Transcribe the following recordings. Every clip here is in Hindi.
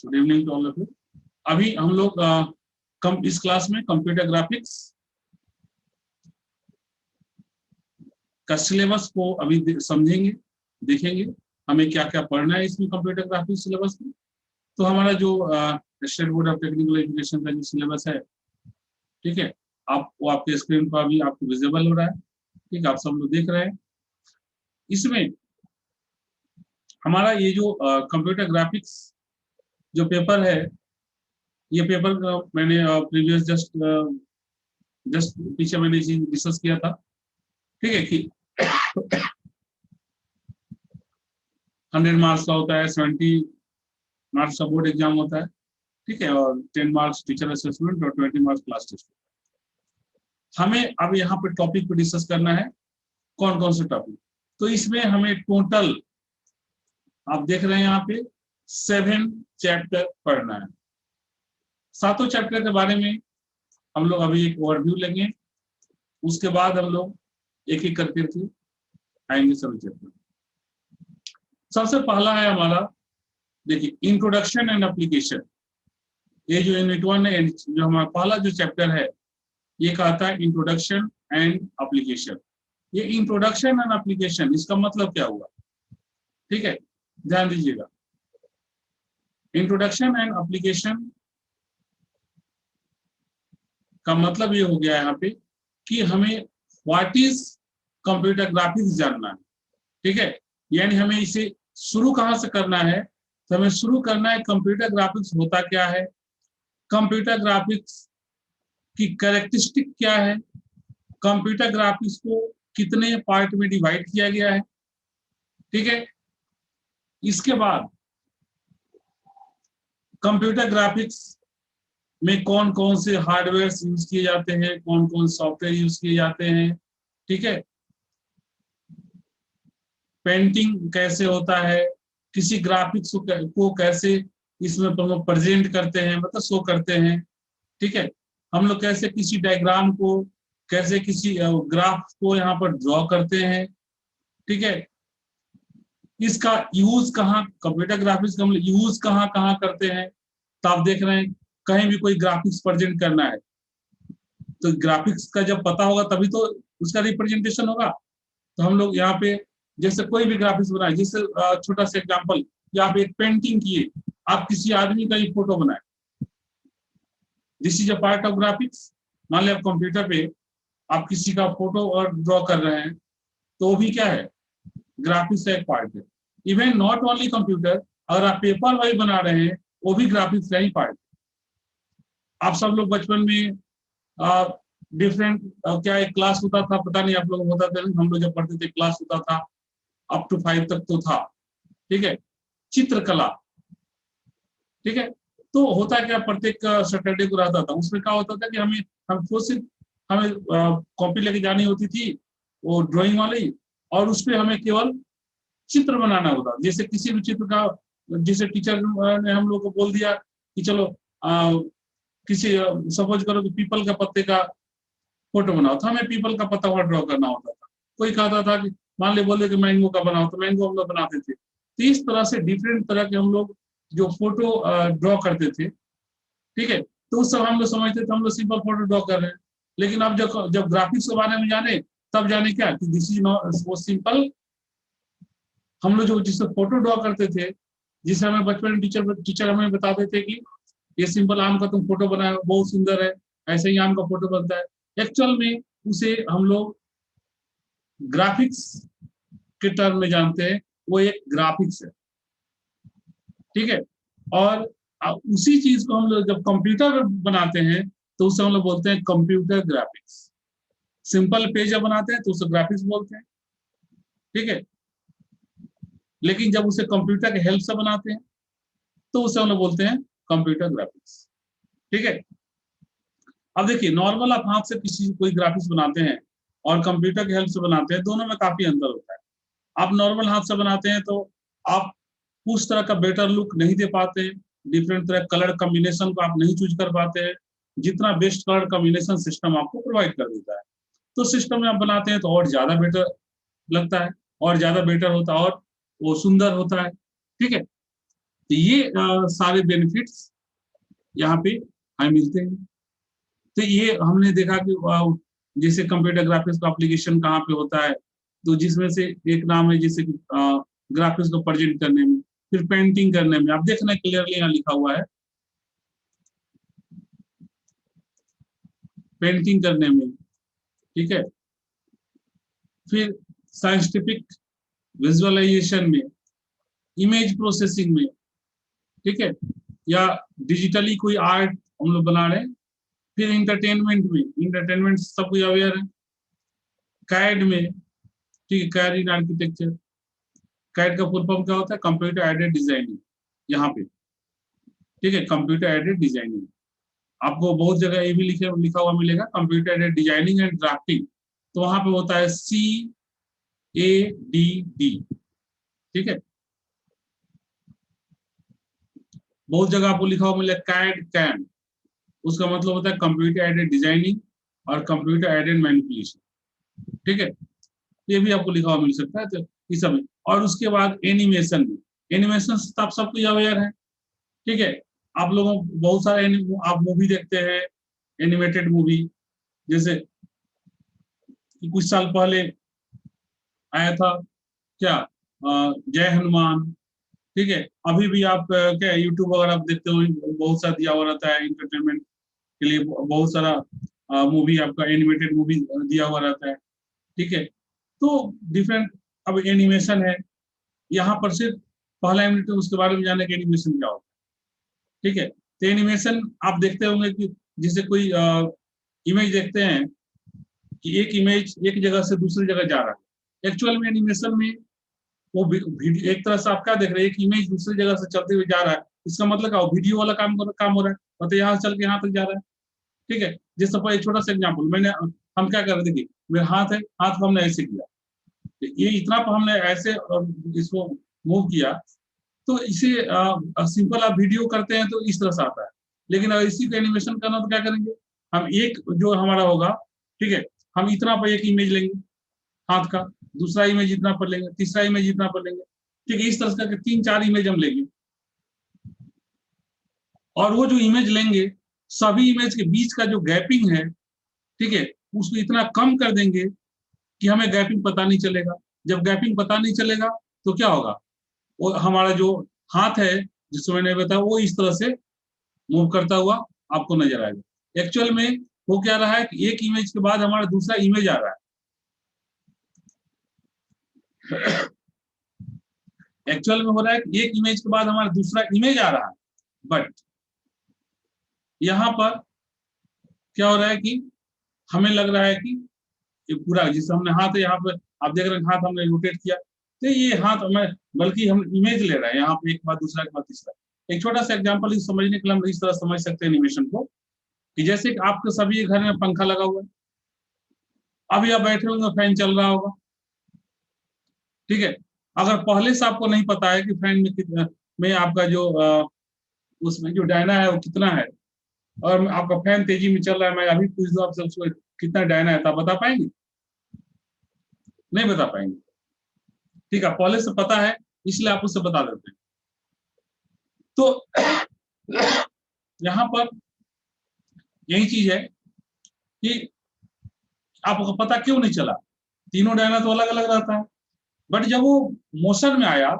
Good evening to all of you. अभी हम लोग इस क्लास में कंप्यूटर ग्राफिक्स का सिलेबस को अभी समझेंगे, देखेंगे हमें क्या क्या पढ़ना है इसमें कंप्यूटर ग्राफिक्स सिलेबस में। तो हमारा जो state board of technical education का जो सिलेबस है, ठीक है, वो आपके स्क्रीन पर अभी आपको विजिबल हो रहा है, ठीक है, आप सब लोग देख रहे हैं। इसमें हमारा ये जो कंप्यूटर ग्राफिक्स जो पेपर है, ये पेपर मैंने प्रीवियस जस्ट पीछे मैंने डिस्कस किया था, ठीक है, कि 100 मार्क्स का होता है, 70 मार्क्स का बोर्ड एग्जाम होता है, ठीक है, और 10 मार्क्स टीचर असेसमेंट और 20 मार्क्स क्लास टेस्ट। हमें अब यहाँ पे टॉपिक पे डिस्कस करना है, कौन कौन से टॉपिक। तो इसमें हमें टोटल आप देख रहे हैं यहाँ पे 7 चैप्टर पढ़ना है। 7 चैप्टर के बारे में हम लोग अभी एक ओवरव्यू लेंगे, उसके बाद हम लोग एक एक करके आएंगे सभी चैप्टर। सबसे पहला है हमारा, देखिए, इंट्रोडक्शन एंड एप्लीकेशन। ये जो यूनिट 1 है, जो हमारा पहला जो चैप्टर है, ये कहता है इंट्रोडक्शन एंड एप्लीकेशन। ये इंट्रोडक्शन एंड एप्लीकेशन, इसका मतलब क्या हुआ, ठीक है, ध्यान दीजिएगा। इंट्रोडक्शन एंड एप्लीकेशन का मतलब ये हो गया यहाँ पे कि हमें व्हाट इज कंप्यूटर ग्राफिक्स जानना है, ठीक है, यानी हमें इसे शुरू कहाँ से करना है। तो हमें शुरू करना है कंप्यूटर ग्राफिक्स होता क्या है, कंप्यूटर ग्राफिक्स की कैरेक्टरिस्टिक क्या है, कंप्यूटर ग्राफिक्स को कितने पार्ट में डिवाइड किया गया है, ठीक है। इसके बाद कंप्यूटर ग्राफिक्स में कौन कौन से हार्डवेयर यूज किए जाते हैं, कौन कौन सॉफ्टवेयर यूज किए जाते हैं, ठीक है, पेंटिंग कैसे होता है, किसी ग्राफिक्स को कैसे इसमें हम लोग प्रेजेंट करते हैं, मतलब शो करते हैं, ठीक है, हम लोग कैसे किसी डायग्राम को, कैसे किसी ग्राफ को यहाँ पर ड्रॉ करते हैं, ठीक है। इसका यूज कहाँ, कंप्यूटर ग्राफिक्स का हम लोग यूज कहाँ कहाँ करते हैं। तो आप देख रहे हैं, कहीं भी कोई ग्राफिक्स प्रेजेंट करना है तो ग्राफिक्स का जब पता होगा तभी तो उसका रिप्रेजेंटेशन होगा। तो हम लोग यहाँ पे जैसे कोई भी ग्राफिक्स बनाए, जैसे छोटा सा एग्जांपल, यहाँ पे एक पेंटिंग किए, आप किसी आदमी का ही फोटो बनाए, this is a part of graphics. मान लिया कंप्यूटर पे आप किसी का फोटो और ड्रॉ कर रहे हैं, तो वो भी क्या है, ग्राफिक्स का एक पार्ट है। इवन नॉट ओनली कंप्यूटर, अगर आप पेपर वाइज बना रहे हैं, वो भी ग्राफिक्स का ही पार्ट है। आप सब लोग बचपन में डिफरेंट क्या एक क्लास होता था, पता नहीं आप लोग होता था, हम लोग जब पढ़ते थे क्लास होता था अप टू 5 तक तो था, ठीक है, चित्रकला, ठीक है। तो होता क्या, प्रत्येक सैटरडे को रहता था, उसमें क्या होता था कि हमको सिर्फ हमें कॉपी लेके जानी होती थी, वो ड्राइंग वाली, और उस पर हमें केवल चित्र बनाना होता। जैसे किसी भी चित्र का, जैसे टीचर ने हम लोग को बोल दिया कि चलो किसी सपोज करो कि पीपल का पत्ते का फोटो बनाओ, तो हमें पीपल का पत्ता वहां ड्रॉ करना होता था। कोई कहता था कि मान ले बोले कि मैंगो का बनाओ, तो मैंगो हम लोग बनाते थे। तो इस तरह से डिफरेंट तरह के हम लोग जो फोटो ड्रॉ करते थे, ठीक है। तो उस समय हम लोग समझते थे हम लोग सिंपल फोटो ड्रॉ कर रहे हैं, लेकिन अब जब ग्राफिक्स के बारे में जाने, तब जाने क्या कि दिस इज नॉट वो सिंपल। हम लोग जो जिससे फोटो ड्रॉ करते थे, जिसे हमें बचपन में टीचर हमें बताते थे कि ये सिंपल आम का तुम फोटो बनाए, बहुत सुंदर है, ऐसे ही आम का फोटो बनता है। एक्चुअल में उसे हम लोग ग्राफिक्स के टर्म में जानते हैं, वो एक ग्राफिक्स है, ठीक है। और उसी चीज को हम लोग जब कंप्यूटर बनाते हैं, तो उसे हम लोग बोलते हैं कंप्यूटर ग्राफिक्स। सिंपल पेज जब बनाते हैं तो उसे ग्राफिक्स बोलते हैं, ठीक है। लेकिन जब उसे कंप्यूटर के हेल्प से बनाते हैं, तो उसे हम लोग बोलते हैं कंप्यूटर ग्राफिक्स, ठीक है। अब देखिए, नॉर्मल आप हाथ से किसी कोई ग्राफिक्स बनाते हैं और कंप्यूटर के हेल्प से बनाते हैं, दोनों में काफी अंतर होता है। आप नॉर्मल हाथ से बनाते हैं तो आप उस तरह का बेटर लुक नहीं दे पाते, डिफरेंट तरह कलर कॉम्बिनेशन को आप नहीं चूज कर पाते हैं, जितना बेस्ट कलर कॉम्बिनेशन सिस्टम आपको प्रोवाइड कर देता है। तो सिस्टम में आप बनाते हैं तो और ज्यादा बेटर लगता है, और ज्यादा बेटर होता है, और वो सुंदर होता है, ठीक है। तो ये सारे बेनिफिट्स यहाँ पे हमें मिलते हैं। तो ये हमने देखा कि जैसे कंप्यूटर ग्राफिक्स का एप्लीकेशन कहाँ पे होता है, तो जिसमें से एक नाम है जैसे कि ग्राफिक्स को प्रेजेंट करने में, फिर पेंटिंग करने में, आप देखना क्लियरली यहाँ लिखा हुआ है, पेंटिंग करने में, ठीक है, फिर साइंटिफिक विजुअलाइजेशन में, इमेज प्रोसेसिंग में, ठीक है, या डिजिटली कोई आर्ट हम लोग बना रहे हैं, फिर इंटरटेनमेंट में, इंटरटेनमेंट सबको अवेयर है, कैड में, ठीक है, कैड इन आर्किटेक्चर, कैड का फुल फॉर्म क्या होता है, कंप्यूटर एडेड डिजाइनिंग, यहाँ पे, ठीक है, कंप्यूटर एडेड डिजाइनिंग, आपको बहुत जगह ये भी लिखा हुआ मिलेगा computer aided designing and drafting, तो वहां पे होता है CADD, ठीक है, बहुत जगह आपको लिखा हुआ मिलेगा कैड कैम, उसका मतलब होता है कंप्यूटर एडेड डिजाइनिंग और कंप्यूटर एडेड मैनिपुलेशन, ठीक है, ये भी आपको लिखा हुआ मिल सकता है, तो इस समय। और उसके बाद एनिमेशन में, एनिमेशन तो आप सबको अवेयर है, ठीक है, आप लोगों बहुत सारे आप मूवी देखते हैं, एनिमेटेड मूवी, जैसे कुछ साल पहले आया था क्या, जय हनुमान, ठीक है, अभी भी आप क्या यूट्यूब वगैरह आप देखते हो, बहुत सारा दिया हुआ रहता है एंटरटेनमेंट के लिए, बहुत सारा मूवी आपका एनिमेटेड मूवी दिया हुआ रहता है, ठीक है, तो डिफरेंट, अब एनिमेशन है, यहाँ पर सिर्फ पहला यूनिट उसके बारे में जानने के एनिमेशन क्या होता है, ठीक है, तो एनिमेशन आप देखते होंगे कि जैसे कोई इमेज देखते हैं कि एक इमेज एक जगह से दूसरी जगह जा रहा है, एक्चुअल में एनिमेशन में वो वीडियो एक तरह से आप क्या देख रहे हैं, एक इमेज दूसरी जगह से चलते हुए जा रहा है, इसका मतलब क्या, वीडियो वाला काम हो रहा है, मतलब यहाँ से चल के यहाँ तक जा रहा है, ठीक है, जैसे एक छोटा सा एग्जाम्पल, मैंने हम क्या कर रहे थे, देखिए मेरा हाथ है, हाथ को हमने ऐसे किया, ये इतना हमने ऐसे इसको मूव किया, तो इसे सिंपल आप वीडियो करते हैं तो इस तरह से आता है, लेकिन अगर इसी को एनिमेशन करना तो क्या करेंगे, हम एक जो हमारा होगा, ठीक है, हम इतना पर एक इमेज लेंगे हाथ का, दूसरा इमेज इतना पर लेंगे, तीसरा इमेज इतना पर लेंगे, ठीक है, इस तरह के 3-4 इमेज हम लेंगे, और वो जो इमेज लेंगे, सभी इमेज के बीच का जो गैपिंग है, ठीक है, उसको इतना कम कर देंगे कि हमें गैपिंग पता नहीं चलेगा, जब गैपिंग पता नहीं चलेगा तो क्या होगा, वो हमारा जो हाथ है जिसको मैंने बताया वो इस तरह से मूव करता हुआ आपको नजर आएगा, एक्चुअल में वो क्या रहा है कि एक इमेज के बाद हमारा दूसरा इमेज आ रहा है, एक्चुअल में हो रहा है कि एक इमेज के बाद हमारा दूसरा इमेज आ रहा है, बट यहाँ पर क्या हो रहा है कि हमें लग रहा है कि ये पूरा जिससे हमने हाथ यहाँ पे आप देख रहे हैं, हाथ हमने रोटेट किया, तो ये हाथ हमें, बल्कि हम इमेज ले रहे हैं यहाँ पे, एक बार दूसरा के बाद तीसरा, एक छोटा सा एग्जांपल इस समझने के लिए हम इस तरह समझ सकते हैं एनिमेशन को, कि जैसे कि आपके सभी घर में पंखा लगा हुआ है, अभी आप बैठे होंगे फैन चल रहा होगा, ठीक है, अगर पहले से आपको नहीं पता है कि फैन में कितना में आपका जो उसमें जो डायना है वो कितना है, और आपका फैन तेजी में चल रहा है, मैं अभी पूछ दूं आपसे उसको कितना डायना है, तो आप बता पाएंगे, नहीं बता पाएंगे, ठीक है, पहले से पता है इसलिए आप उससे बता देते हैं, तो यहाँ पर यही चीज है कि आपको पता क्यों नहीं चला, तीनों डायना तो अलग अलग रहता है, बट जब वो मोशन में आया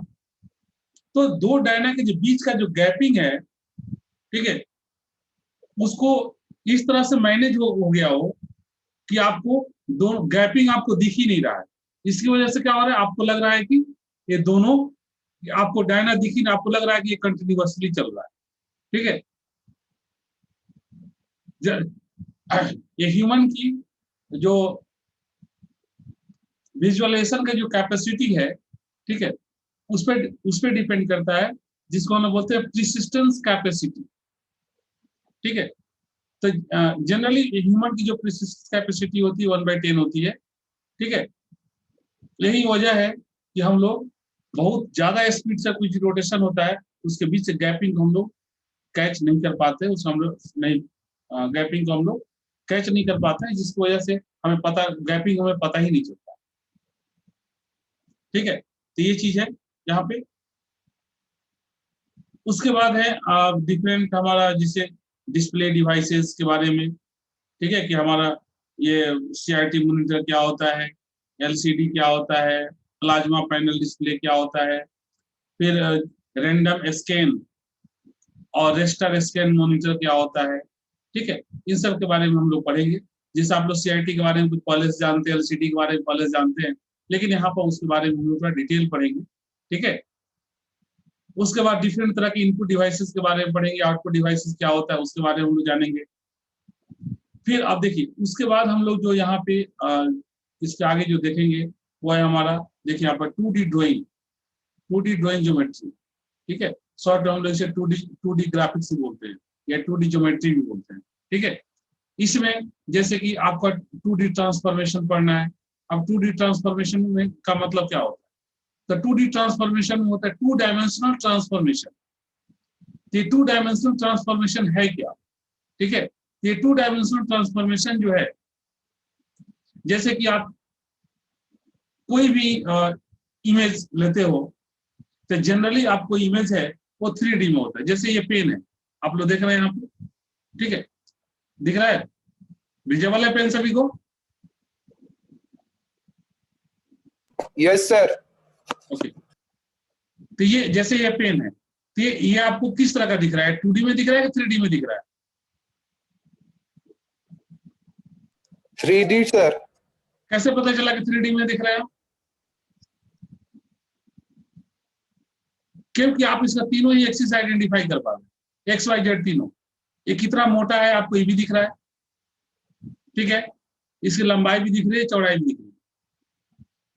तो दो डायना के जो बीच का जो गैपिंग है, ठीक है, उसको इस तरह से मैनेज हो गया हो कि आपको दोनों गैपिंग आपको दिख ही नहीं रहा है, इसकी वजह से क्या हो रहा है, आपको लग रहा है कि ये दोनों, आपको डायना दिख ही नहीं, आपको लग रहा है कि ये कंटिन्यूअसली चल रहा है, ठीक है, ये ह्यूमन की जो विजुअलाइजेशन का जो कैपेसिटी है, ठीक है, उस पर डिपेंड करता है, जिसको हम बोलते हैं प्रिसिस्टेंस कैपेसिटी, ठीक है, तो जनरली ह्यूमन की जो प्रिसिस्टेंस कैपेसिटी होती है 1/10 होती है, ठीक है, यही वजह है कि हम लोग बहुत ज्यादा स्पीड से कुछ रोटेशन होता है, उसके बीच से गैपिंग हम लोग कैच नहीं कर पाते, उसको हम लोग नहीं, गैपिंग को हम लोग कैच नहीं कर पाते हैं, जिसकी वजह से हमें पता, गैपिंग हमें पता ही नहीं चलता, ठीक है, तो ये चीज है यहाँ पे। उसके बाद है डिफरेंट हमारा जिसे डिस्प्ले डिवाइसेस के बारे में, ठीक है, कि हमारा ये CRT मॉनिटर क्या होता है, LCD क्या होता है, प्लाज्मा पैनल डिस्प्ले क्या होता है, फिर रैंडम स्कैन और रेस्टर स्कैन मॉनिटर क्या होता है, ठीक है। इन सब के बारे में हम लोग पढ़ेंगे। जैसे आप लोग CRT के बारे में कुछ पहले से जानते हैं, LCD के बारे में पहले से जानते हैं, लेकिन यहाँ पर उसके बारे में हम लोग थोड़ा डिटेल पढ़ेंगे, ठीक है। उसके बाद डिफरेंट तरह की इनपुट डिवाइसेस के बारे में पढ़ेंगे, आउटपुट डिवाइसेस क्या होता है उसके बारे में हम लोग जानेंगे। फिर आप देखिए उसके बाद हम लोग जो यहाँ पे इसके आगे जो देखेंगे वो है हमारा, देखिए यहाँ पर 2D drawing, 2D drawing geometry, ठीक है। शॉर्ट हम लोग इसे 2D ग्राफिक्स भी बोलते हैं या 2D ज्योमेट्री भी बोलते हैं, ठीक है। इसमें जैसे कि आपका 2D ट्रांसफॉर्मेशन पढ़ना है। अब 2D ट्रांसफॉर्मेशन में का मतलब क्या होता है? तो 2D ट्रांसफॉर्मेशन में होता है 2 डायमेंशनल ट्रांसफॉर्मेशन। ये 2 डायमेंशनल ट्रांसफॉर्मेशन है क्या, ठीक है। ये 2 डायमेंशनल ट्रांसफॉर्मेशन जो है, जैसे कि आप कोई भी इमेज लेते हो तो जनरली आपको इमेज है वो 3D में होता है। जैसे ये पेन है, आप लोग देख रहे हैं यहाँ पे, ठीक है, दिख रहा है, विजिबल है पेन सभी को? Yes sir. ओके, तो ये जैसे ये पेन है, तो ये आपको किस तरह का दिख रहा है? 2D में दिख रहा है या 3D में दिख रहा है? 3D sir. कैसे पता चला कि 3D में दिख रहा है? क्योंकि आप इसका तीनों ही एक्सिस आइडेंटिफाई कर पा रहे हैं, XYZ तीनों। ये कितना मोटा है आपको ये भी दिख रहा है, ठीक है, इसकी लंबाई भी दिख रही है, चौड़ाई भी दिख रही है।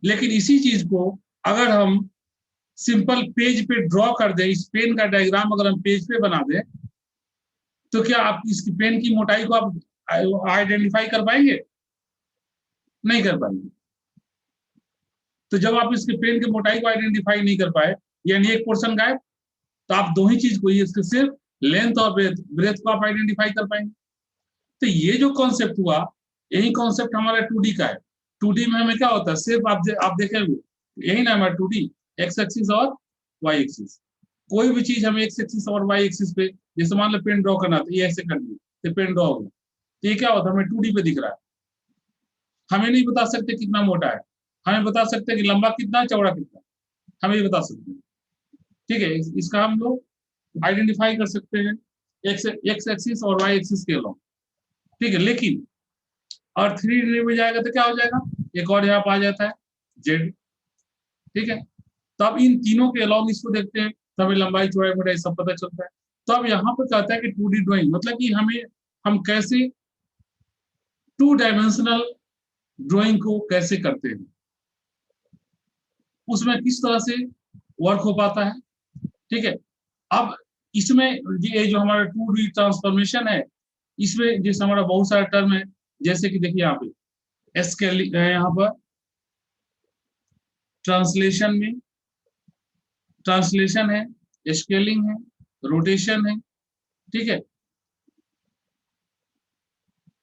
लेकिन इसी चीज को अगर हम सिंपल पेज पे ड्रॉ कर दें, इस पेन का डायग्राम अगर हम पेज पे बना दें, तो क्या आप इसकी पेन की मोटाई को आप आइडेंटिफाई कर पाएंगे? नहीं कर पाएंगे। तो जब आप इसके पेन की मोटाई को आइडेंटिफाई नहीं कर पाए, यानी एक पोर्शन गायब, तो आप दो ही चीज को, इसके सिर्फ लेंथ और ब्रेथ को आप आइडेंटिफाई कर पाएंगे। तो ये जो कॉन्सेप्ट हुआ, यही कॉन्सेप्ट हमारा 2D का है। 2D में हमें क्या होता है, सिर्फ आप देखेंगे यही ना हमारा 2D, एक्स एक्सिस और वाई एक्सिस। कोई भी चीज हमें एक्स एक्सिस और वाई एक्सिस पे, जैसे मान लो पेन ड्रॉ करना था, ये ऐसे कर दिया तो पेन ड्रॉ हो गया, तो ये क्या होता है, हमें 2D पे दिख रहा है। हमें नहीं बता सकते कितना मोटा है, हमें बता सकते हैं कि लंबा कितना, चौड़ा कितना, हमें ये बता सकते हैं, ठीक है। इसका हम लोग आइडेंटिफाई कर सकते हैं एक्स एक्सिस और वाई एक्सिस के अलॉन्ग, ठीक है। लेकिन और 3D में जाएगा तो क्या हो जाएगा, एक और यहाँ पर आ जाता है जेड, ठीक है। तो अब इन तीनों के अलॉन्ग इसको देखते हैं तो हमें लंबाई चौड़ाई मोटाई सब पता चलता है। तो अब यहाँ पर कहता है कि 2D ड्राइंग मतलब कि हम कैसे 2 डायमेंशनल ड्राइंग को कैसे करते हैं, उसमें किस तरह से वर्क हो पाता है, ठीक है। अब इसमें ये जो हमारा 2D ट्रांसफॉर्मेशन है, इसमें जैसे हमारा बहुत सारा टर्म है, जैसे कि देखिए यहाँ पे स्केलिंग है, यहाँ पर ट्रांसलेशन है, स्केलिंग है, रोटेशन है, ठीक है।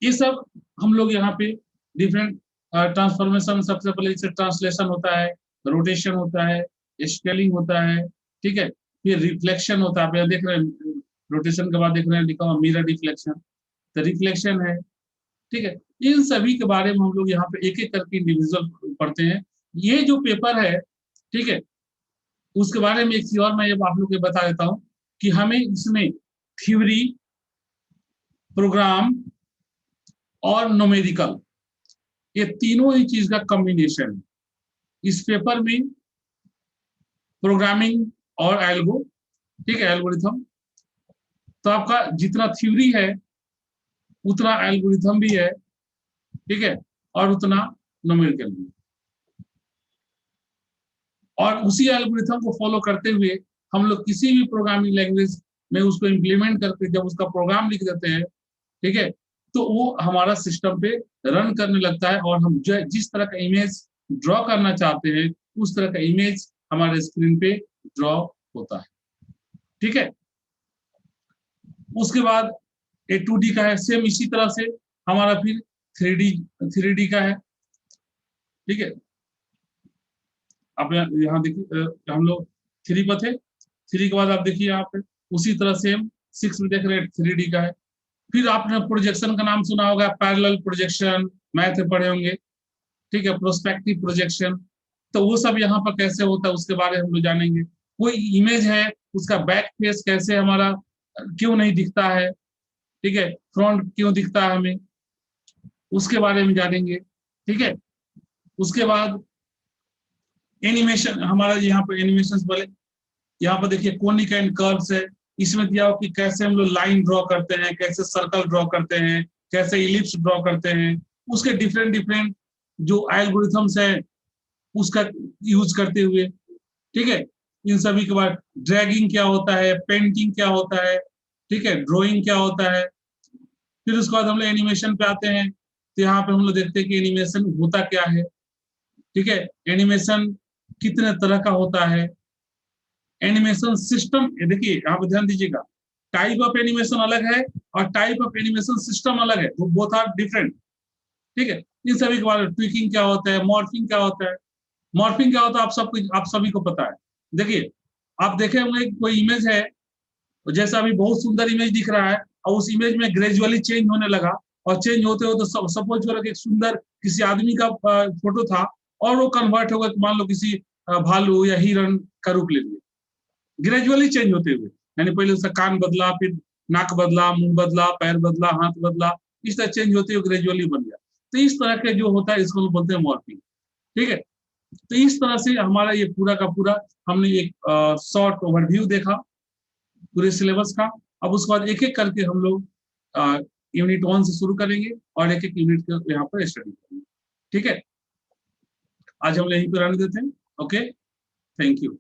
ये सब हम लोग यहाँ पे डिफरेंट ट्रांसफॉर्मेशन, सबसे पहले जैसे ट्रांसलेशन होता है, रोटेशन होता है, स्केलिंग होता है, ठीक है। फिर रिफ्लेक्शन होता है, आप देख रहे हैं रोटेशन के बाद देख रहे हैं लिखा हुआ मिरर रिफ्लेक्शन, तो रिफ्लेक्शन है, ठीक है। इन सभी के बारे में हम लोग यहाँ पे एक एक करके इंडिविजुअल पढ़ते हैं। ये जो पेपर है, ठीक है, उसके बारे में एक चीज और मैं आप लोग को बता देता हूँ कि हमें इसमें थ्योरी, प्रोग्राम और न्यूमेरिकल, ये तीनों ही चीज का कॉम्बिनेशन है इस पेपर में। प्रोग्रामिंग और एल्गो, ठीक है, एल्गोरिथम। तो आपका जितना थ्योरी है उतना एल्गोरिथम भी है, ठीक है, और उतना न्यूमेरिकल भी। और उसी एल्गोरिथम को फॉलो करते हुए हम लोग किसी भी प्रोग्रामिंग लैंग्वेज में उसको इम्प्लीमेंट करके जब उसका प्रोग्राम लिख देते हैं, ठीक है, तो वो हमारा सिस्टम पे रन करने लगता है और हम जिस तरह का इमेज ड्रॉ करना चाहते हैं उस तरह का इमेज हमारे स्क्रीन पे ड्रॉ होता है, ठीक है। उसके बाद ये 2D का है, सेम इसी तरह से हमारा फिर 3D का है, ठीक है। अब यहाँ देखिए हम लोग 3 पर थे, 3 के बाद आप देखिए यहाँ पे उसी तरह से 6 में देख रहे हैं 3D का है। फिर आपने प्रोजेक्शन का नाम सुना होगा, पैरेलल प्रोजेक्शन, मैथ में पढ़े होंगे, ठीक है, प्रोस्पेक्टिव प्रोजेक्शन। तो वो सब यहाँ पर कैसे होता है उसके बारे में हम लोग जानेंगे। कोई इमेज है, उसका बैक फेस कैसे हमारा क्यों नहीं दिखता है, ठीक है, फ्रंट क्यों दिखता है हमें, उसके बारे में जानेंगे, ठीक है। उसके बाद एनिमेशन, हमारा यहाँ पर एनिमेशन बोले, यहाँ पर देखिए कोनिक एंड कर्व्स है। इसमें दिया हो कि कैसे हम लोग लाइन ड्रॉ करते हैं, कैसे सर्कल ड्रॉ करते हैं, कैसे इलिप्स ड्रॉ करते हैं, उसके डिफरेंट डिफरेंट जो एल्गोरिथम्स है उसका यूज करते हुए, ठीक है। इन सभी के बाद ड्रैगिंग क्या होता है, पेंटिंग क्या होता है, ठीक है, ड्राइंग क्या होता है। फिर उसके बाद हम लोग एनिमेशन पे आते हैं, तो यहाँ पे हम लोग देखते हैं कि एनिमेशन होता क्या है, ठीक है, एनिमेशन कितने तरह का होता है, एनिमेशन सिस्टम, देखिए यहाँ पे ध्यान दीजिएगा, टाइप ऑफ एनिमेशन अलग है और टाइप ऑफ एनिमेशन सिस्टम अलग है, वो बोथ आर डिफरेंट, ठीक है। इन सभी के बारे में ट्विकिंग क्या होता है, मॉर्फिंग क्या होता है। मॉर्फिंग क्या होता है आप सभी को पता है। देखिए आप देखे होंगे कोई इमेज है, जैसा अभी बहुत सुंदर इमेज दिख रहा है और उस इमेज में ग्रेजुअली चेंज होने लगा, और चेंज होते होते सपोज करो कि एक सुंदर किसी आदमी का फोटो था और वो कन्वर्ट हो गया, मान लो किसी भालू या हिरण का रूप ले लिया, ग्रेजुअली चेंज होते हुए। यानी पहले उसका कान बदला, फिर नाक बदला, मुंह बदला, पैर बदला, हाथ बदला, इस तरह चेंज होते हुए ग्रेजुअली बन गया। तो इस तरह के जो होता है इसको बोलते हैं मॉर्फिंग, ठीक है। तो इस तरह से हमारा ये पूरा का पूरा हमने एक शॉर्ट ओवरव्यू देखा पूरे सिलेबस का। अब उसके बाद एक एक करके हम लोग यूनिट 1 से शुरू करेंगे और एक एक यूनिट के यहाँ पर स्टडी करेंगे, ठीक है। आज हम यहीं पर रहने देते हैं। Okay, thank you.